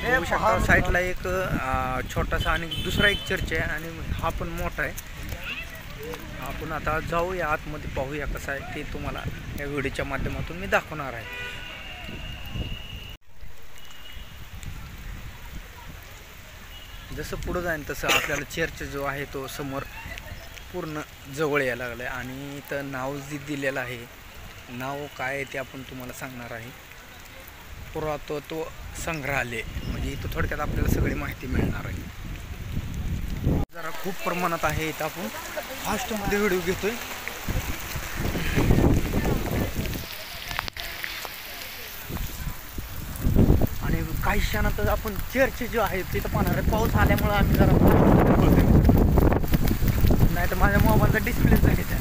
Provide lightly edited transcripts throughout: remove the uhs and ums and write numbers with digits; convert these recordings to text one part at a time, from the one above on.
बघू शकता साईडला एक छोटासा आणि दुसरा एक चर्च आहे आणि हा पण मोठा आहे. आपण आता जाऊया आतमध्ये, पाहूया कसं आहे ते तुम्हाला या व्हिडिओच्या माध्यमातून मी दाखवणार आहे. जसं पुढं जाईन तसं आपल्याला चर्च जो आहे तो समोर पूर्ण जवळ यायला लागलं आहे. आणि इथं नाव जे दिलेलं आहे, नाव काय आहे ते आपण तुम्हाला सांगणार आहे. पुरातत्व संग्रहालय, म्हणजे इथं थोडक्यात आपल्याला सगळी माहिती मिळणार आहे. जरा खूप प्रमाणात आहे इथं, आपण फास्टमध्ये व्हिडिओ घेतोय. आणि काही क्षणातच आपण चर्च जो आहे तिथं पाहणार आहे. पाऊस आल्यामुळं आम्ही जरा नाही तर माझ्या मोबाईलचा डिस्प्लेच आहे त्या.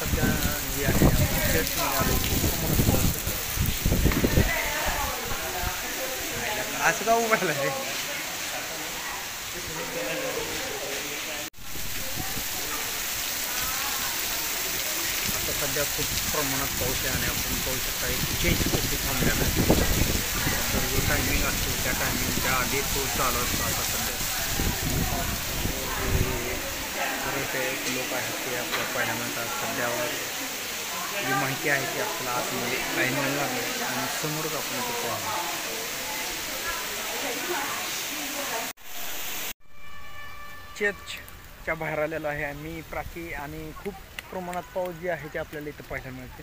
सध्या जे आहे असं का उभारलं आहे. आता सध्या खूप प्रमाणात पाऊस आहे आणि आपण पाहू शकता एक चेंज कशी थांबलेला आहे. तर जो टायमिंग असतो त्या टायमिंगच्या आधी तो चालू असतो. आता सध्या बरेचसे लोक आहेत ते आपल्याला पाहायला मिळतात. सध्यावर जी माहिती आहे ती आपल्याला आतमध्ये काही मिळणार नाही आणि समोरच आपण तो पाहू. चर्चच्या बाहेर आलेलो आहे आणि प्राची आणि खूप प्रमाणात पाऊस जे आहे ते आपल्याला इथं पाहायला मिळते.